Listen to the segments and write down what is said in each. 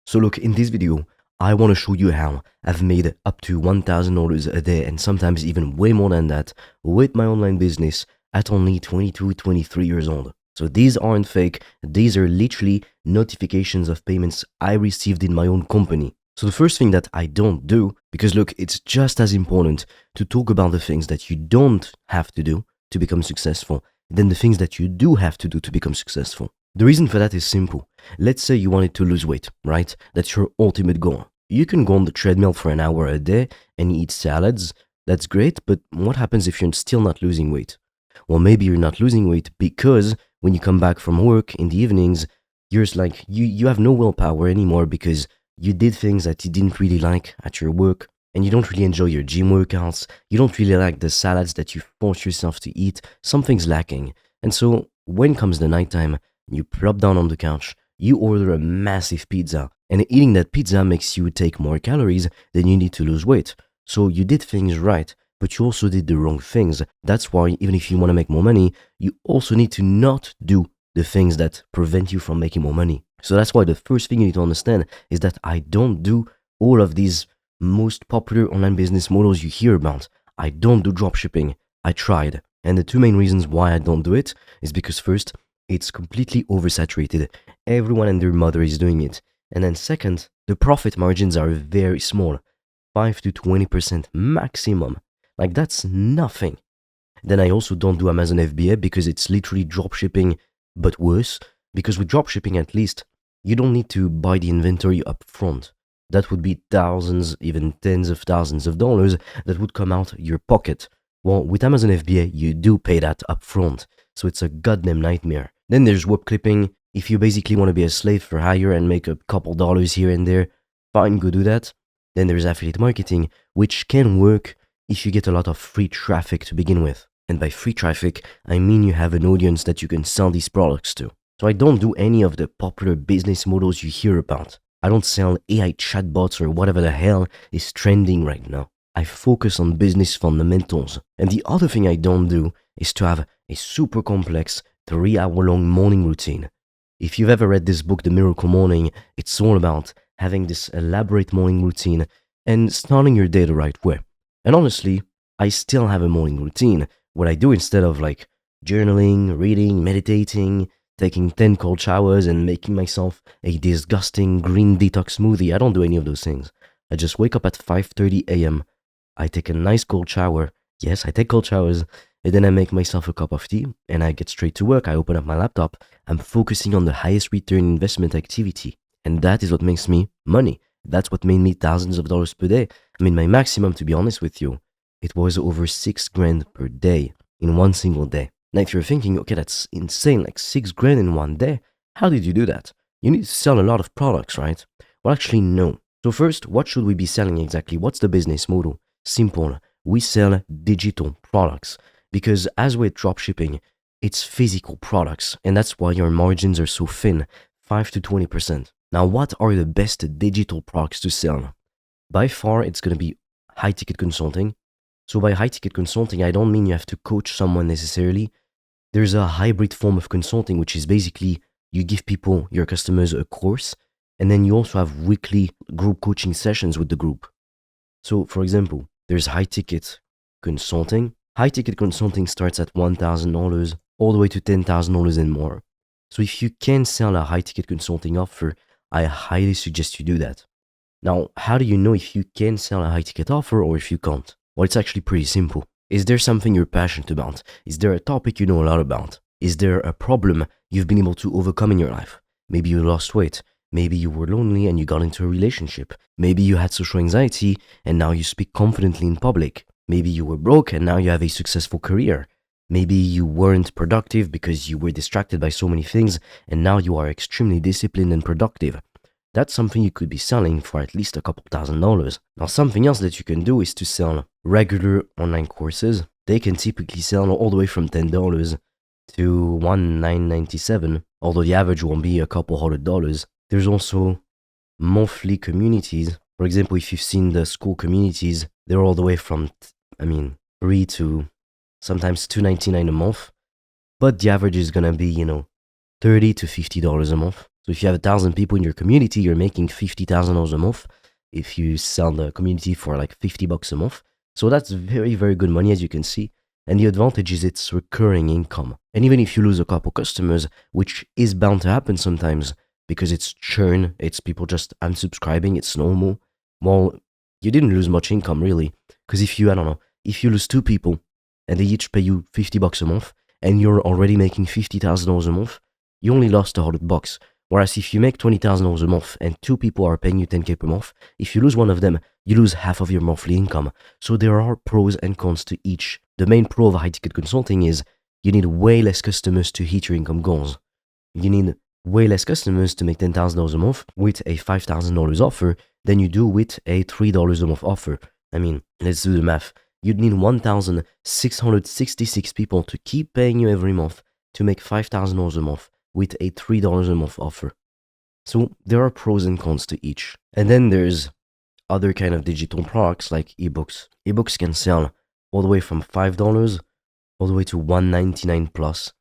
So look, in this video, I want to show you how I've made up to $1,000 a day and sometimes even way more than that with my online business at only 22, 23 years old. So these aren't fake, these are literally notifications of payments I received in my own company. So the first thing that I don't do, because look, it's just as important to talk about the things that you don't have to do to become successful than the things that you do have to do to become successful. The reason for that is simple. Let's say you wanted to lose weight, right? That's your ultimate goal. You can go on the treadmill for an hour a day and eat salads. That's great, but what happens if you're still not losing weight? Well, maybe you're not losing weight because when you come back from work in the evenings, you're just like, you have no willpower anymore because you did things that you didn't really like at your work and you don't really enjoy your gym workouts. You don't really like the salads that you force yourself to eat. Something's lacking. And so when comes the nighttime, you plop down on the couch, you order a massive pizza, and eating that pizza makes you take more calories than you need to lose weight. So you did things right, but you also did the wrong things. That's why even if you want to make more money, you also need to not do the things that prevent you from making more money. So that's why the first thing you need to understand is that I don't do all of these most popular online business models you hear about. I don't do dropshipping. I tried. And the two main reasons why I don't do it is because first, it's completely oversaturated. Everyone and their mother is doing it. And then second, the profit margins are very small. 5 to 20% maximum. Like that's nothing. Then I also don't do Amazon FBA because it's literally dropshipping, but worse. Because with dropshipping at least, you don't need to buy the inventory up front. That would be thousands, even tens of thousands of dollars that would come out your pocket. Well, with Amazon FBA, you do pay that up front. So it's a goddamn nightmare. Then there's web clipping. If you basically want to be a slave for hire and make a couple dollars here and there, fine, go do that. Then there's affiliate marketing, which can work if you get a lot of free traffic to begin with. And by free traffic, I mean you have an audience that you can sell these products to. So I don't do any of the popular business models you hear about. I don't sell AI chatbots or whatever the hell is trending right now. I focus on business fundamentals. And the other thing I don't do is to have a super complex 3-hour-long morning routine. If you've ever read this book, The Miracle Morning, it's all about having this elaborate morning routine and starting your day the right way. And honestly, I still have a morning routine. What I do instead of like journaling, reading, meditating, taking 10 cold showers and making myself a disgusting green detox smoothie, I don't do any of those things. I just wake up at 5:30 a.m. I take a nice cold shower. Yes, I take cold showers. And then I make myself a cup of tea and I get straight to work. I open up my laptop. I'm focusing on the highest return investment activity. And that is what makes me money. That's what made me thousands of dollars per day. I mean, my maximum, to be honest with you, it was over $6,000 per day in one single day. Now, if you're thinking, okay, that's insane, like $6,000 in one day. How did you do that? You need to sell a lot of products, right? Well, actually, no. So first, what should we be selling exactly? What's the business model? Simple. We sell digital products. Because as with dropshipping, it's physical products, and that's why your margins are so thin, 5 to 20%. Now, what are the best digital products to sell? By far, it's going to be high-ticket consulting. So by high-ticket consulting, I don't mean you have to coach someone necessarily. There's a hybrid form of consulting, which is basically you give people, your customers, a course, and then you also have weekly group coaching sessions with the group. So, for example, there's high-ticket consulting. High-ticket consulting starts at $1,000 all the way to $10,000 and more. So if you can sell a high-ticket consulting offer, I highly suggest you do that. Now, how do you know if you can sell a high-ticket offer or if you can't? Well, it's actually pretty simple. Is there something you're passionate about? Is there a topic you know a lot about? Is there a problem you've been able to overcome in your life? Maybe you lost weight. Maybe you were lonely and you got into a relationship. Maybe you had social anxiety and now you speak confidently in public. Maybe you were broke and now you have a successful career. Maybe you weren't productive because you were distracted by so many things and now you are extremely disciplined and productive. That's something you could be selling for at least a couple $1,000s. Now, something else that you can do is to sell regular online courses. They can typically sell all the way from $10 to $1,997, although the average won't be a couple $100. There's also monthly communities. For example, if you've seen the school communities, they're all the way from, $3 to sometimes $2.99 a month. But the average is going to be, $30 to $50 a month. So if you have 1,000 people in your community, you're making $50,000 a month if you sell the community for like $50 a month. So that's very, very good money, as you can see. And the advantage is it's recurring income. And even if you lose a couple customers, which is bound to happen sometimes because it's churn, it's people just unsubscribing, it's normal. Well, you didn't lose much income really. Because if you, I don't know, if you lose two people and they each pay you $50 a month and you're already making $50,000 a month, you only lost $100. Whereas if you make $20,000 a month and two people are paying you $10K per month, if you lose one of them, you lose half of your monthly income. So there are pros and cons to each. The main pro of high ticket consulting is you need way less customers to hit your income goals. You need way less customers to make $10,000 a month with a $5,000 offer than you do with a $3 a month offer. I mean, let's do the math. You'd need 1,666 people to keep paying you every month to make $5,000 a month with a $3 a month offer. So there are pros and cons to each. And then there's other kind of digital products like ebooks. Ebooks can sell all the way from $5 all the way to $199 plus.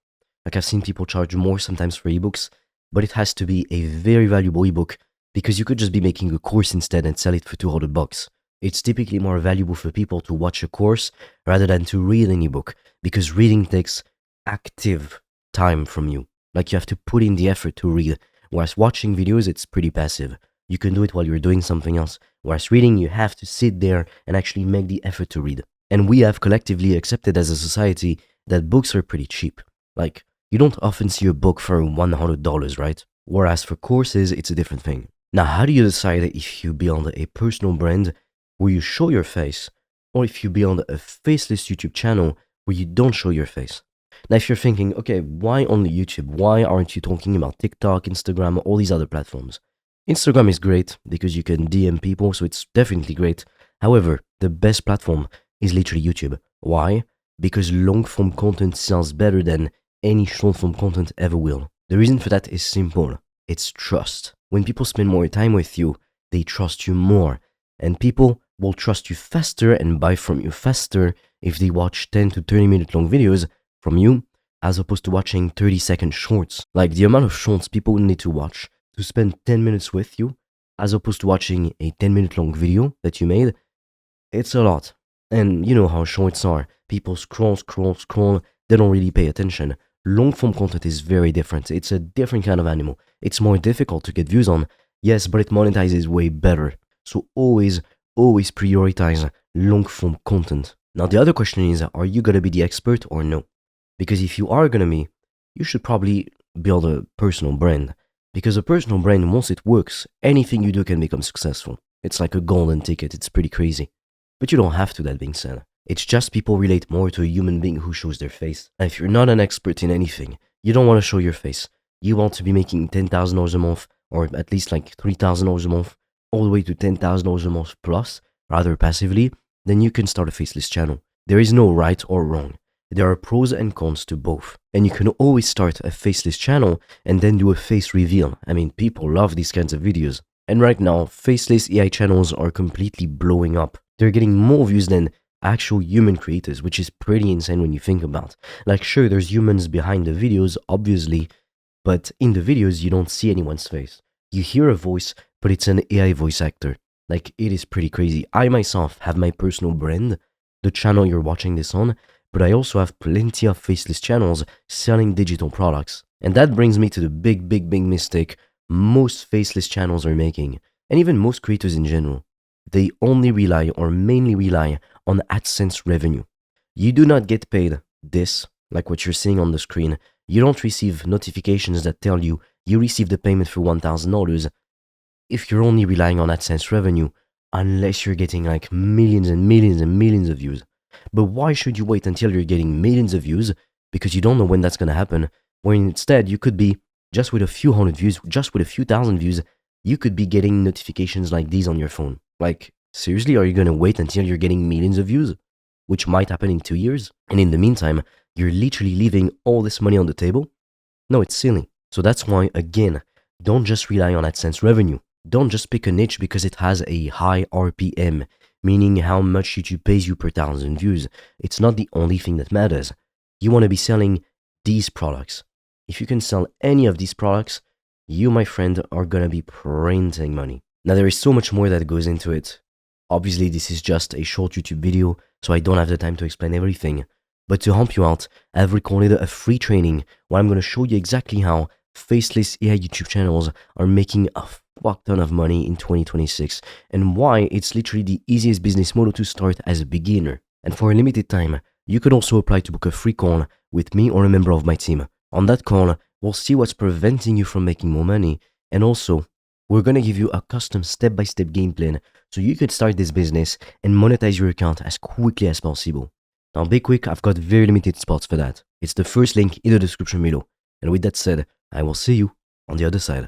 Like I've seen people charge more sometimes for ebooks, but it has to be a very valuable ebook because you could just be making a course instead and sell it for $200. It's typically more valuable for people to watch a course rather than to read an ebook because reading takes active time from you. Like you have to put in the effort to read. Whereas watching videos, it's pretty passive. You can do it while you're doing something else. Whereas reading, you have to sit there and actually make the effort to read. And we have collectively accepted as a society that books are pretty cheap. Like, you don't often see a book for $100, right? Whereas for courses, it's a different thing. Now, how do you decide if you build a personal brand where you show your face, or if you build a faceless YouTube channel where you don't show your face? Now, if you're thinking, okay, why only YouTube? Why aren't you talking about TikTok, Instagram, all these other platforms? Instagram is great because you can DM people, so it's definitely great. However, the best platform is literally YouTube. Why? Because long-form content sells better than any short-form content ever will. The reason for that is simple. It's trust. When people spend more time with you, they trust you more. And people will trust you faster and buy from you faster if they watch 10 to 30 minute long videos from you as opposed to watching 30-second shorts. Like the amount of shorts people need to watch to spend 10 minutes with you as opposed to watching a 10-minute long video that you made, it's a lot. And you know how shorts are. People scroll, they don't really pay attention. Long form content is very different. It's a different kind of animal. It's more difficult to get views on, yes, but it monetizes way better. So always prioritize long form content. Now the other question is, are you gonna be the expert or no? Because if you are gonna be, you should probably build a personal brand. Because a personal brand, once it works, anything you do can become successful. It's like a golden ticket, it's pretty crazy. But you don't have to, that being said. It's just people relate more to a human being who shows their face. And if you're not an expert in anything, you don't want to show your face. You want to be making $10,000 a month, or at least like $3,000 a month, all the way to $10,000 a month plus, rather passively, then you can start a faceless channel. There is no right or wrong. There are pros and cons to both. And you can always start a faceless channel and then do a face reveal. I mean, people love these kinds of videos. And right now, faceless AI channels are completely blowing up. They're getting more views than actual human creators, which is pretty insane when you think about. Like, sure, there's humans behind the videos, obviously, but in the videos, you don't see anyone's face. You hear a voice, but it's an AI voice actor. Like, it is pretty crazy. I myself have my personal brand, the channel you're watching this on, but I also have plenty of faceless channels selling digital products. And that brings me to the big mistake most faceless channels are making, and even most creators in general. They only rely or mainly rely on AdSense revenue. You do not get paid this, like what you're seeing on the screen. You don't receive notifications that tell you you received a payment for $1,000 if you're only relying on AdSense revenue, unless you're getting like millions and millions of views. But why should you wait until you're getting millions of views? Because you don't know when that's going to happen. When instead you could be just with a few hundred views, just with a few thousand views, you could be getting notifications like these on your phone. Like, seriously, are you going to wait until you're getting millions of views? Which might happen in 2 years. And in the meantime, you're literally leaving all this money on the table? No, it's silly. So that's why, again, don't just rely on AdSense revenue. Don't just pick a niche because it has a high RPM, meaning how much YouTube pays you per 1,000 views. It's not the only thing that matters. You want to be selling these products. If you can sell any of these products, you, my friend, are gonna be printing money. Now, there is so much more that goes into it. Obviously, this is just a short YouTube video, so I don't have the time to explain everything. But to help you out, I've recorded a free training where I'm gonna show you exactly how faceless AI YouTube channels are making a fuck ton of money in 2026 and why it's literally the easiest business model to start as a beginner. And for a limited time, you could also apply to book a free call with me or a member of my team. On that call, we'll see what's preventing you from making more money, and also, we're gonna give you a custom step-by-step game plan so you can start this business and monetize your account as quickly as possible. Now, be quick, I've got very limited spots for that. It's the first link in the description below. And with that said, I will see you on the other side.